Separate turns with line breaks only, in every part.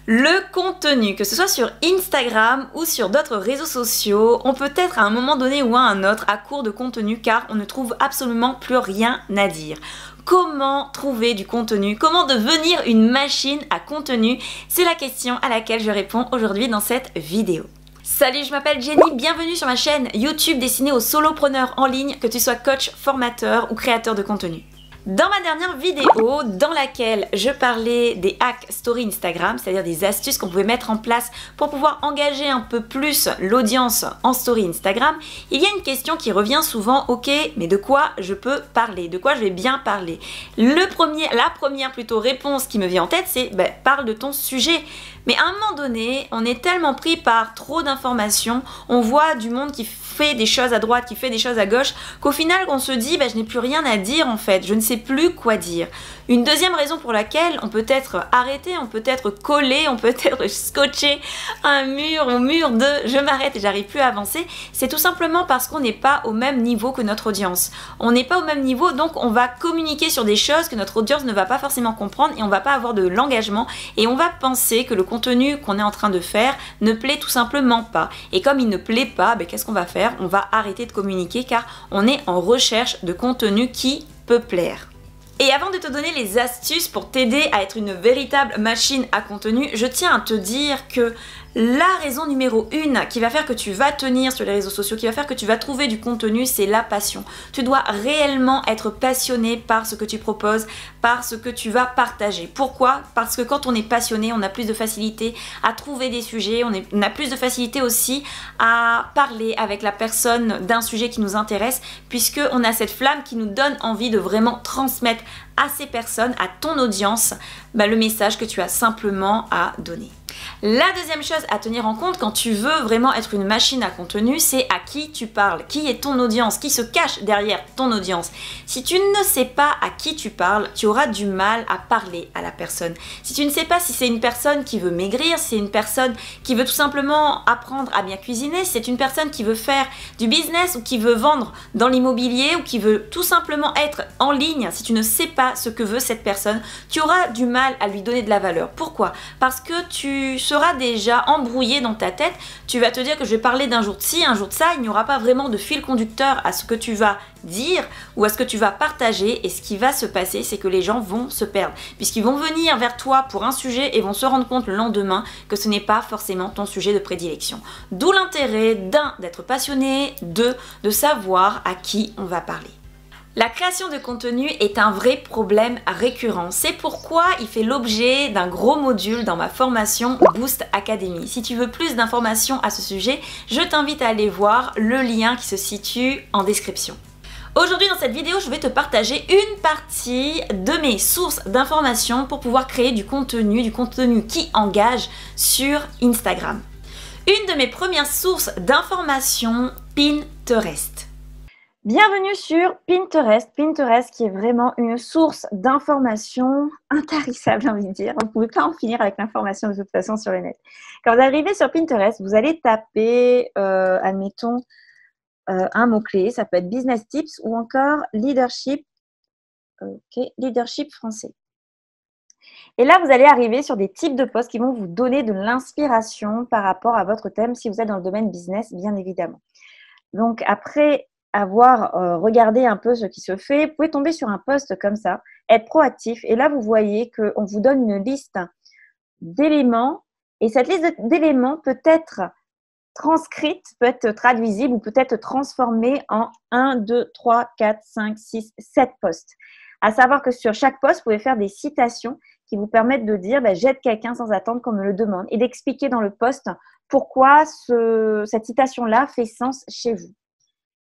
Le contenu, que ce soit sur Instagram ou sur d'autres réseaux sociaux, on peut être à un moment donné ou à un autre à court de contenu car on ne trouve absolument plus rien à dire. Comment trouver du contenu? Comment devenir une machine à contenu? C'est la question à laquelle je réponds aujourd'hui dans cette vidéo. Salut, je m'appelle Jenny, bienvenue sur ma chaîne YouTube destinée aux solopreneurs en ligne, que tu sois coach, formateur ou créateur de contenu. Dans ma dernière vidéo, dans laquelle je parlais des hacks story Instagram, c'est-à-dire des astuces qu'on pouvait mettre en place pour pouvoir engager un peu plus l'audience en story Instagram, il y a une question qui revient souvent, ok, mais de quoi je peux parler? De quoi je vais bien parler? La première réponse qui me vient en tête, c'est parle de ton sujet. Mais à un moment donné, on est tellement pris par trop d'informations, on voit du monde qui fait des choses à droite, qui fait des choses à gauche, qu'au final on se dit je n'ai plus rien à dire en fait, je ne sais plus quoi dire. Une deuxième raison pour laquelle on peut être arrêté, on peut être collé, on peut être scotché à un mur, au mur de je m'arrête et j'arrive plus à avancer, c'est tout simplement parce qu'on n'est pas au même niveau que notre audience. On n'est pas au même niveau, donc on va communiquer sur des choses que notre audience ne va pas forcément comprendre et on va pas avoir de l'engagement et on va penser que le contenu qu'on est en train de faire ne plaît tout simplement pas. Et comme il ne plaît pas, qu'est-ce qu'on va faire? On va arrêter de communiquer car on est en recherche de contenu qui peut plaire. Et avant de te donner les astuces pour t'aider à être une véritable machine à contenu, je tiens à te dire que la raison numéro 1 qui va faire que tu vas tenir sur les réseaux sociaux, qui va faire que tu vas trouver du contenu, c'est la passion. Tu dois réellement être passionné par ce que tu proposes, par ce que tu vas partager. Pourquoi? Parce que quand on est passionné, on a plus de facilité à trouver des sujets, on a plus de facilité aussi à parler avec la personne d'un sujet qui nous intéresse, puisqu'on a cette flamme qui nous donne envie de vraiment transmettre à ces personnes, à ton audience, le message que tu as simplement à donner. La deuxième chose à tenir en compte quand tu veux vraiment être une machine à contenu, c'est à qui tu parles, qui est ton audience, qui se cache derrière ton audience. Si tu ne sais pas à qui tu parles, tu auras du mal à parler à la personne. Si tu ne sais pas si c'est une personne qui veut maigrir, si c'est une personne qui veut tout simplement apprendre à bien cuisiner, si c'est une personne qui veut faire du business ou qui veut vendre dans l'immobilier ou qui veut tout simplement être en ligne, si tu ne sais pas ce que veut cette personne, tu auras du mal à lui donner de la valeur. Pourquoi? Parce que tu seras déjà embrouillé dans ta tête, tu vas te dire que je vais parler d'un jour de ci, un jour de ça, il n'y aura pas vraiment de fil conducteur à ce que tu vas dire ou à ce que tu vas partager, et ce qui va se passer, c'est que les gens vont se perdre, puisqu'ils vont venir vers toi pour un sujet et vont se rendre compte le lendemain que ce n'est pas forcément ton sujet de prédilection. D'où l'intérêt d'être passionné, de savoir à qui on va parler. La création de contenu est un vrai problème récurrent. C'est pourquoi il fait l'objet d'un gros module dans ma formation Boost Academy. Si tu veux plus d'informations à ce sujet, je t'invite à aller voir le lien qui se situe en description. Aujourd'hui dans cette vidéo, je vais te partager une partie de mes sources d'informations pour pouvoir créer du contenu qui engage sur Instagram. Une de mes premières sources d'informations, Pinterest. Bienvenue sur Pinterest. Pinterest qui est vraiment une source d'information intarissable, j'ai envie de dire. Vous ne pouvez pas en finir avec l'information de toute façon sur le net. Quand vous arrivez sur Pinterest, vous allez taper, admettons, un mot-clé. Ça peut être business tips ou encore leadership, leadership français. Et là, vous allez arriver sur des types de posts qui vont vous donner de l'inspiration par rapport à votre thème si vous êtes dans le domaine business, bien évidemment. Donc, après avoir regardé un peu ce qui se fait, vous pouvez tomber sur un post comme ça, être proactif, et là vous voyez qu'on vous donne une liste d'éléments, et cette liste d'éléments peut être transcrite, peut être traduisible ou peut être transformée en 1, 2, 3, 4, 5, 6, 7 posts. À savoir que sur chaque post, vous pouvez faire des citations qui vous permettent de dire j'aide quelqu'un sans attendre qu'on me le demande, et d'expliquer dans le post pourquoi cette citation-là fait sens chez vous.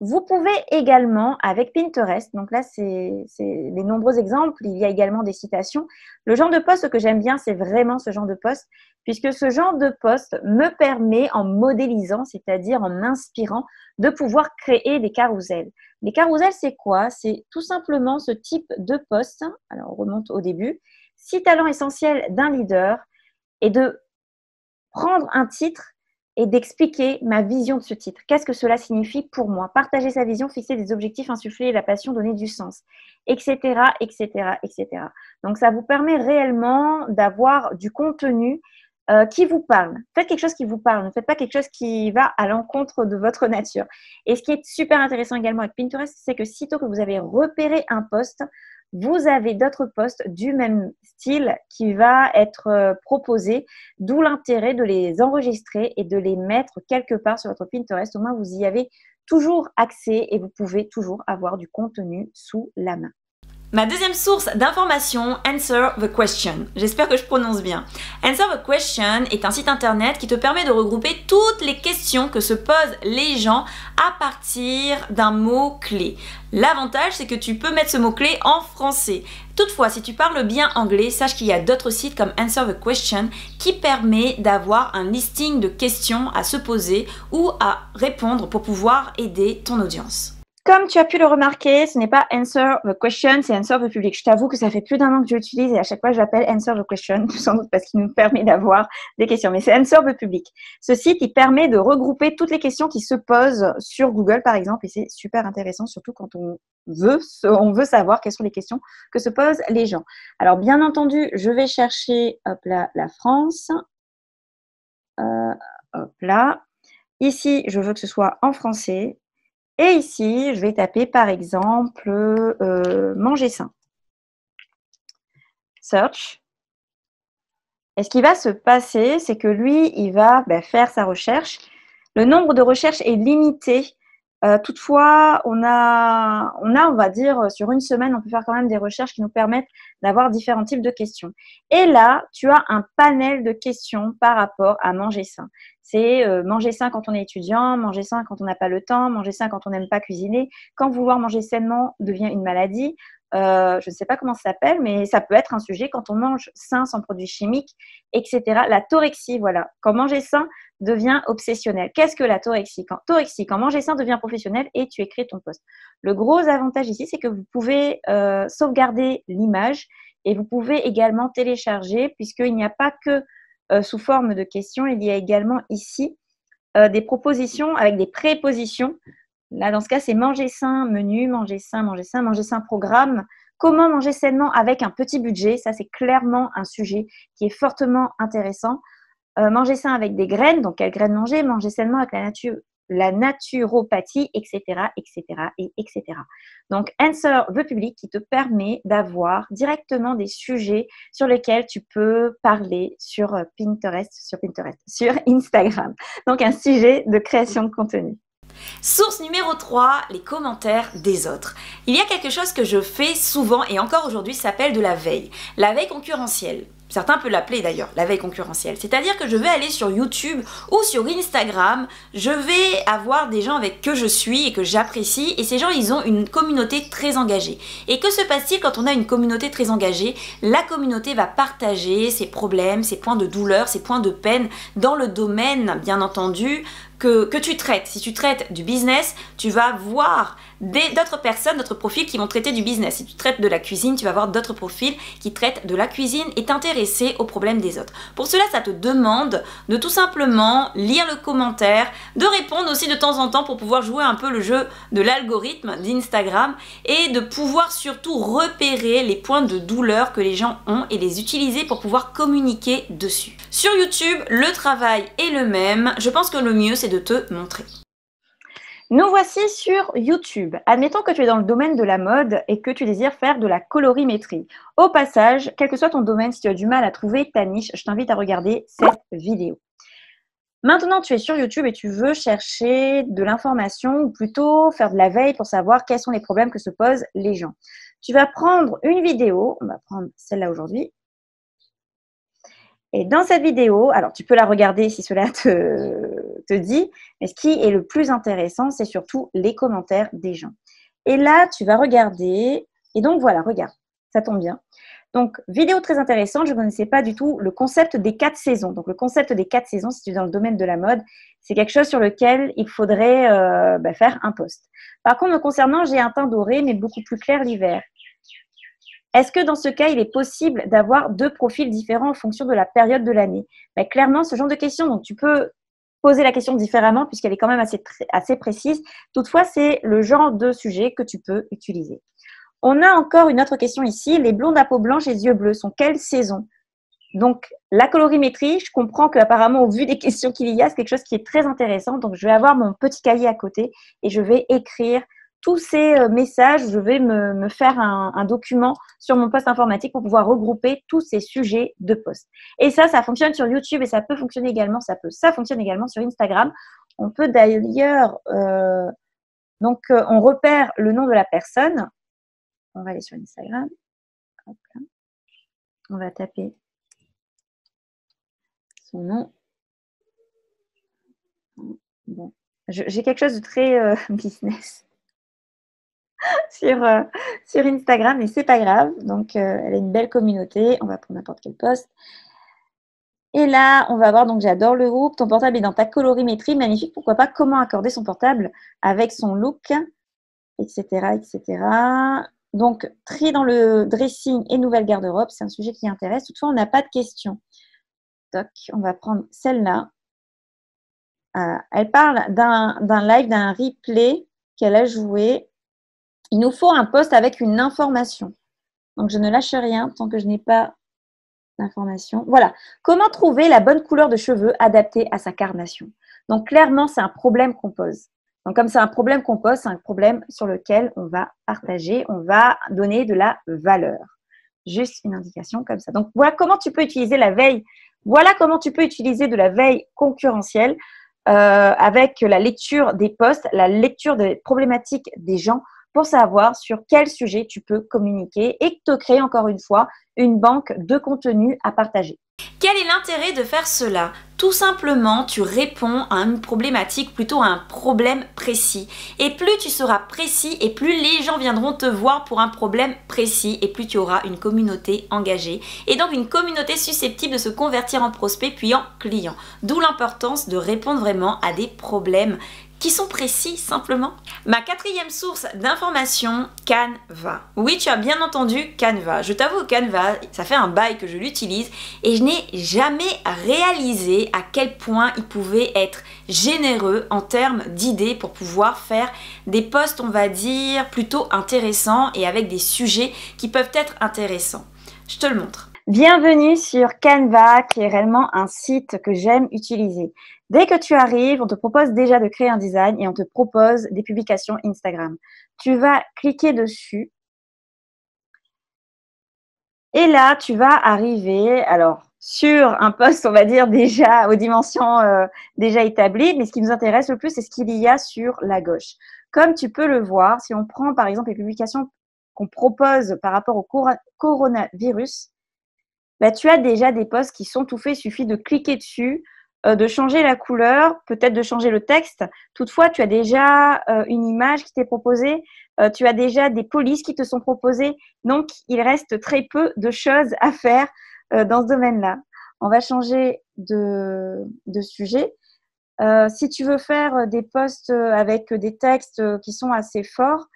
Vous pouvez également, avec Pinterest, donc là, c'est les nombreux exemples, il y a également des citations. Le genre de post que j'aime bien, c'est vraiment ce genre de post, puisque ce genre de post me permet, en modélisant, c'est-à-dire en m'inspirant, de pouvoir créer des carousels. Les carousels, c'est quoi? C'est tout simplement ce type de post. Alors, on remonte au début. 6 talents essentiels d'un leader, et de prendre un titre et d'expliquer ma vision de ce titre. Qu'est-ce que cela signifie pour moi? Partager sa vision, fixer des objectifs, insuffler la passion, donner du sens, etc., etc., etc. Donc, ça vous permet réellement d'avoir du contenu
qui vous parle. Faites quelque chose qui vous parle. Ne faites pas quelque chose qui va à l'encontre de votre nature. Et ce qui est super intéressant également avec Pinterest, c'est que sitôt que vous avez repéré un post, vous avez d'autres posts du même style qui va être proposé, d'où l'intérêt de les enregistrer et de les mettre quelque part sur votre Pinterest. Au moins, vous y avez toujours accès et vous pouvez toujours avoir du contenu sous la main.
Ma deuxième source d'information, Answer the Question. J'espère que je prononce bien. Answer the Question est un site internet qui te permet de regrouper toutes les questions que se posent les gens à partir d'un mot-clé. L'avantage, c'est que tu peux mettre ce mot-clé en français. Toutefois, si tu parles bien anglais, sache qu'il y a d'autres sites comme Answer the Question qui permet d'avoir un listing de questions à se poser ou à répondre pour pouvoir aider ton audience.
Comme tu as pu le remarquer, ce n'est pas Answer the Question, c'est Answer the Public. Je t'avoue que ça fait plus d'1 an que je l'utilise et à chaque fois, je l'appelle Answer the Question, sans doute parce qu'il nous permet d'avoir des questions. Mais c'est Answer the Public. Ce site, il permet de regrouper toutes les questions qui se posent sur Google, par exemple, et c'est super intéressant, surtout quand on veut savoir quelles sont les questions que se posent les gens. Alors, bien entendu, je vais chercher, hop là, la France. Hop là. Ici, je veux que ce soit en français. Et ici, je vais taper par exemple manger sain. Search. Et ce qui va se passer, c'est que lui, il va faire sa recherche. Le nombre de recherches est limité. Toutefois, on va dire, sur une semaine, on peut faire quand même des recherches qui nous permettent d'avoir différents types de questions. Et là, tu as un panel de questions par rapport à manger sain. C'est manger sain quand on est étudiant, manger sain quand on n'a pas le temps, manger sain quand on n'aime pas cuisiner, quand vouloir manger sainement devient une maladie. Je ne sais pas comment ça s'appelle, mais ça peut être un sujet quand on mange sain sans produits chimiques, etc. La torexie, voilà. Quand manger sain devient obsessionnel. Qu'est-ce que la torexie? Quand manger sain devient professionnel et tu écris ton post. Le gros avantage ici, c'est que vous pouvez sauvegarder l'image et vous pouvez également télécharger puisqu'il n'y a pas que sous forme de questions, il y a également ici des propositions avec des prépositions. Là, dans ce cas, c'est manger sain, menu, manger sain, programme. Comment manger sainement avec un petit budget? Ça, c'est clairement un sujet qui est fortement intéressant. Manger sain avec des graines, donc quelles graines manger? Manger sainement avec la naturopathie, etc., etc., etc. Donc, Answer the Public qui te permet d'avoir directement des sujets sur lesquels tu peux parler sur Instagram. Donc, un sujet de création de contenu.
Source numéro 3, les commentaires des autres. Il y a quelque chose que je fais souvent et encore aujourd'hui, ça s'appelle de la veille. La veille concurrentielle. Certains peuvent l'appeler d'ailleurs, la veille concurrentielle. C'est-à-dire que je vais aller sur YouTube ou sur Instagram, je vais avoir des gens avec que je suis et que j'apprécie et ces gens, ils ont une communauté très engagée. Et que se passe-t-il quand on a une communauté très engagée? La communauté va partager ses problèmes, ses points de douleur, ses points de peine dans le domaine, bien entendu, que tu traites. Si tu traites du business, tu vas voir d'autres personnes, d'autres profils qui vont traiter du business. Si tu traites de la cuisine, tu vas voir d'autres profils qui traitent de la cuisine et t'intéresser aux problèmes des autres. Pour cela, ça te demande de tout simplement lire le commentaire, de répondre aussi de temps en temps pour pouvoir jouer un peu le jeu de l'algorithme d'Instagram et de pouvoir surtout repérer les points de douleur que les gens ont et les utiliser pour pouvoir communiquer dessus. Sur YouTube, le travail est le même. Je pense que le mieux, c'est de te montrer.
Nous voici sur YouTube. Admettons que tu es dans le domaine de la mode et que tu désires faire de la colorimétrie. Au passage, quel que soit ton domaine, si tu as du mal à trouver ta niche, je t'invite à regarder cette vidéo. Maintenant, tu es sur YouTube et tu veux chercher de l'information ou plutôt faire de la veille pour savoir quels sont les problèmes que se posent les gens. Tu vas prendre une vidéo, on va prendre celle-là aujourd'hui. Et dans cette vidéo, alors tu peux la regarder si cela te dit, mais ce qui est le plus intéressant, c'est surtout les commentaires des gens. Et là, tu vas regarder, et donc voilà, regarde, ça tombe bien. Donc, vidéo très intéressante, je ne connaissais pas du tout le concept des 4 saisons. Donc, le concept des 4 saisons, si tu es dans le domaine de la mode, c'est quelque chose sur lequel il faudrait faire un post. Par contre, me concernant, j'ai un teint doré, mais beaucoup plus clair l'hiver. Est-ce que dans ce cas, il est possible d'avoir 2 profils différents en fonction de la période de l'année? Clairement, ce genre de question, donc tu peux poser la question différemment puisqu'elle est quand même assez précise. Toutefois, c'est le genre de sujet que tu peux utiliser. On a encore une autre question ici. Les blondes à peau blanche et yeux bleus sont quelle saison? Donc, la colorimétrie, je comprends qu'apparemment, au vu des questions qu'il y a, c'est quelque chose qui est très intéressant. Donc, je vais avoir mon petit cahier à côté et je vais écrire tous ces messages. Je vais me faire un document sur mon poste informatique pour pouvoir regrouper tous ces sujets de poste. Et ça fonctionne sur YouTube et ça peut fonctionner également, ça fonctionne également sur Instagram. On peut d'ailleurs, on repère le nom de la personne. On va aller sur Instagram. Hop là. On va taper son nom. Bon, j'ai quelque chose de très business sur Instagram, mais c'est pas grave. Donc, elle a une belle communauté. On va prendre n'importe quel poste. Et là, on va voir, donc j'adore le look. Ton portable est dans ta colorimétrie. Magnifique, pourquoi pas. Comment accorder son portable avec son look, etc., etc. Donc, tri dans le dressing et nouvelle garde-robe, c'est un sujet qui intéresse. Toutefois, on n'a pas de questions. Toc, on va prendre celle-là. Elle parle d'un live, d'un replay qu'elle a joué. Il nous faut un post avec une information. Donc, je ne lâche rien tant que je n'ai pas d'information. Voilà. Comment trouver la bonne couleur de cheveux adaptée à sa carnation? Donc, clairement, c'est un problème qu'on pose. Donc, comme c'est un problème qu'on pose, c'est un problème sur lequel on va partager, on va donner de la valeur. Juste une indication comme ça. Donc, voilà comment tu peux utiliser la veille. Voilà comment tu peux utiliser de la veille concurrentielle avec la lecture des posts, la lecture des problématiques des gens pour savoir sur quel sujet tu peux communiquer et te créer encore une fois une banque de contenu à partager.
Quel est l'intérêt de faire cela? Tout simplement, tu réponds à une problématique, plutôt à un problème précis. Et plus tu seras précis et plus les gens viendront te voir pour un problème précis et plus tu auras une communauté engagée. Et donc une communauté susceptible de se convertir en prospect puis en client. D'où l'importance de répondre vraiment à des problèmes qui sont précis simplement. Ma quatrième source d'information, Canva. Oui, tu as bien entendu Canva. Je t'avoue, Canva, ça fait un bail que je l'utilise et je n'ai jamais réalisé à quel point il pouvait être généreux en termes d'idées pour pouvoir faire des posts, on va dire, plutôt intéressants et avec des sujets qui peuvent être intéressants. Je te le montre.
Bienvenue sur Canva, qui est réellement un site que j'aime utiliser. Dès que tu arrives, on te propose déjà de créer un design et on te propose des publications Instagram. Tu vas cliquer dessus et là, tu vas arriver sur un post, on va dire, déjà aux dimensions déjà établies, mais ce qui nous intéresse le plus, c'est ce qu'il y a sur la gauche. Comme tu peux le voir, si on prend par exemple les publications qu'on propose par rapport au coronavirus, tu as déjà des posts qui sont tout faits, il suffit de cliquer dessus, de changer la couleur, peut-être de changer le texte. Toutefois, tu as déjà une image qui t'est proposée, tu as déjà des polices qui te sont proposées. Donc, il reste très peu de choses à faire dans ce domaine-là. On va changer de sujet. Si tu veux faire des posts avec des textes qui sont assez forts,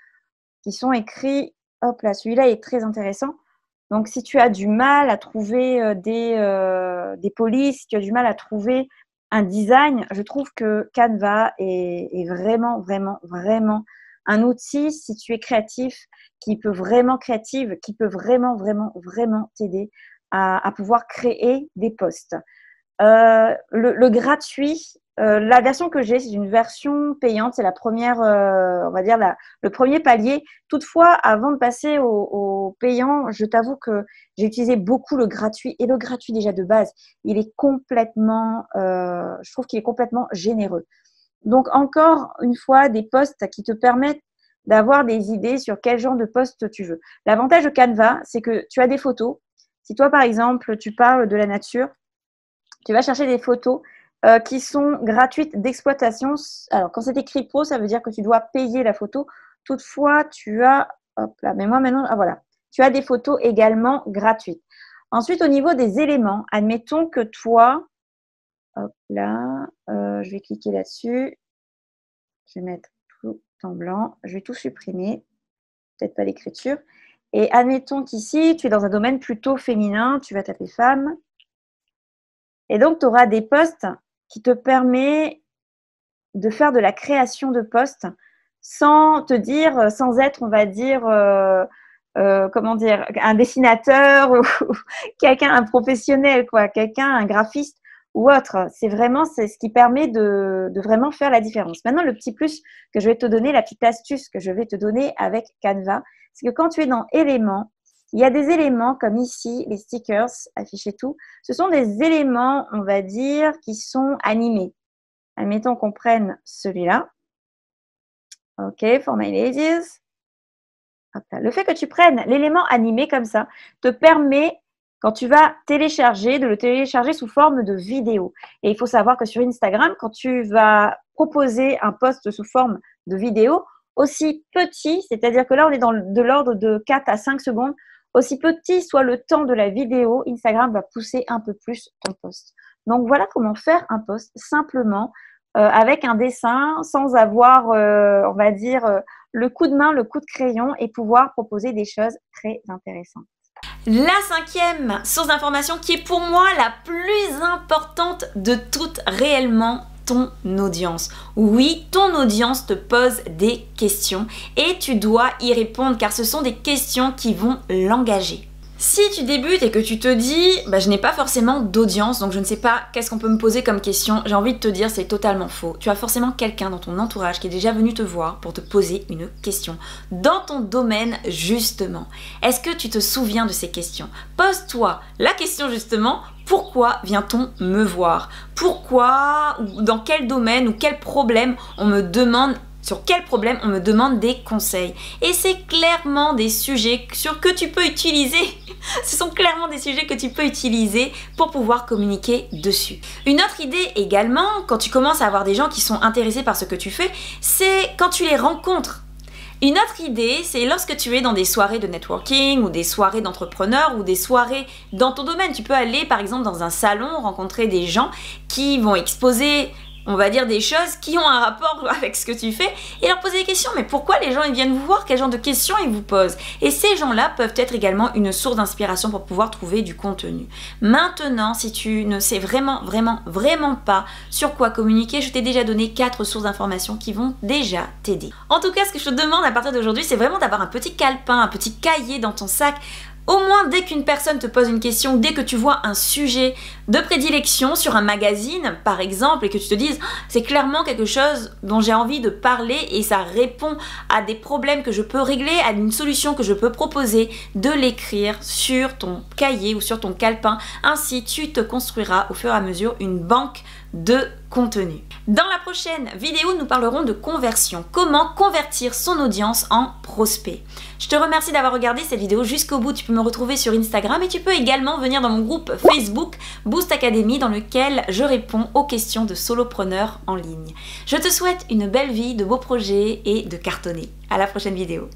qui sont écrits, hop là, celui-là est très intéressant. Donc, si tu as du mal à trouver des polices, si tu as du mal à trouver un design, je trouve que Canva est vraiment, vraiment, vraiment un outil, si tu es créatif, qui peut vraiment t'aider à pouvoir créer des posts. Le gratuit, la version que j'ai, c'est une version payante. C'est la première, on va dire, le premier palier. Toutefois, avant de passer au payant, je t'avoue que j'ai utilisé beaucoup le gratuit. Et le gratuit, déjà de base, il est complètement, je trouve qu'il est complètement généreux. Donc, encore une fois, des posts qui te permettent d'avoir des idées sur quel genre de post tu veux. L'avantage de Canva, c'est que tu as des photos. Si toi, par exemple, tu parles de la nature, tu vas chercher des photos qui sont gratuites d'exploitation. Alors, quand c'est écrit pro, ça veut dire que tu dois payer la photo. Toutefois, tu as, hop là, mais moi maintenant, voilà, tu as des photos également gratuites. Ensuite, au niveau des éléments, admettons que toi, hop là, je vais cliquer là-dessus. Je vais mettre tout en blanc. Je vais tout supprimer. Peut-être pas l'écriture. Et admettons qu'ici, tu es dans un domaine plutôt féminin. Tu vas taper femme. Et donc, tu auras des posts qui te permettent de faire de la création de posts sans te dire, sans être, on va dire, comment dire, un dessinateur ou quelqu'un, un professionnel, quoi, quelqu'un, un graphiste ou autre. C'est ce qui permet de vraiment faire la différence. Maintenant, le petit plus que je vais te donner, la petite astuce que je vais te donner avec Canva, c'est que quand tu es dans éléments, il y a des éléments comme ici, les stickers, afficher tout. Ce sont des éléments, on va dire, qui sont animés. Admettons qu'on prenne celui-là. OK, for my ladies. Hop là. Le fait que tu prennes l'élément animé comme ça te permet, quand tu vas télécharger, de le télécharger sous forme de vidéo. Et il faut savoir que sur Instagram, quand tu vas proposer un post sous forme de vidéo, aussi petit, c'est-à-dire que là, on est dans de l'ordre de 4 à 5 secondes, aussi petit soit le temps de la vidéo, Instagram va pousser un peu plus ton post. Donc, voilà comment faire un post simplement avec un dessin, sans avoir, on va dire, le coup de main, le coup de crayon et pouvoir proposer des choses très intéressantes.
La 5e source d'information qui est pour moi la plus importante de toutes réellement, ton audience. Oui, ton audience te pose des questions et tu dois y répondre car ce sont des questions qui vont l'engager. Si tu débutes et que tu te dis je n'ai pas forcément d'audience, donc je ne sais pas qu'est-ce qu'on peut me poser comme question, j'ai envie de te dire c'est totalement faux. Tu as forcément quelqu'un dans ton entourage qui est déjà venu te voir pour te poser une question. Dans ton domaine justement. Est-ce que tu te souviens de ces questions? Pose-toi la question justement, pourquoi vient-on me voir? Pourquoi, ou dans quel domaine ou quel problème on me demande, sur quel problème on me demande des conseils. Et c'est clairement des sujets que tu peux utiliser. Ce sont clairement des sujets que tu peux utiliser pour pouvoir communiquer dessus. Une autre idée également, quand tu commences à avoir des gens qui sont intéressés par ce que tu fais, c'est quand tu les rencontres. Une autre idée, c'est lorsque tu es dans des soirées de networking ou des soirées d'entrepreneurs ou des soirées dans ton domaine. Tu peux aller par exemple dans un salon, rencontrer des gens qui vont exposer, on va dire, des choses qui ont un rapport avec ce que tu fais et leur poser des questions. Mais pourquoi les gens ils viennent vous voir? Quel genre de questions ils vous posent? Et ces gens-là peuvent être également une source d'inspiration pour pouvoir trouver du contenu. Maintenant, si tu ne sais vraiment pas sur quoi communiquer, je t'ai déjà donné 4 sources d'informations qui vont déjà t'aider. En tout cas, ce que je te demande à partir d'aujourd'hui, c'est vraiment d'avoir un petit calepin, un petit cahier dans ton sac. Au moins, dès qu'une personne te pose une question, dès que tu vois un sujet de prédilection sur un magazine, par exemple, et que tu te dises « c'est clairement quelque chose dont j'ai envie de parler et ça répond à des problèmes que je peux régler, à une solution que je peux proposer », de l'écrire sur ton cahier ou sur ton calepin. Ainsi, tu te construiras au fur et à mesure une banque de contenu. Dans la prochaine vidéo, nous parlerons de conversion. Comment convertir son audience en prospect. Je te remercie d'avoir regardé cette vidéo jusqu'au bout. Tu peux me retrouver sur Instagram et tu peux également venir dans mon groupe Facebook Boost Academy dans lequel je réponds aux questions de solopreneurs en ligne. Je te souhaite une belle vie, de beaux projets et de cartonner. À la prochaine vidéo.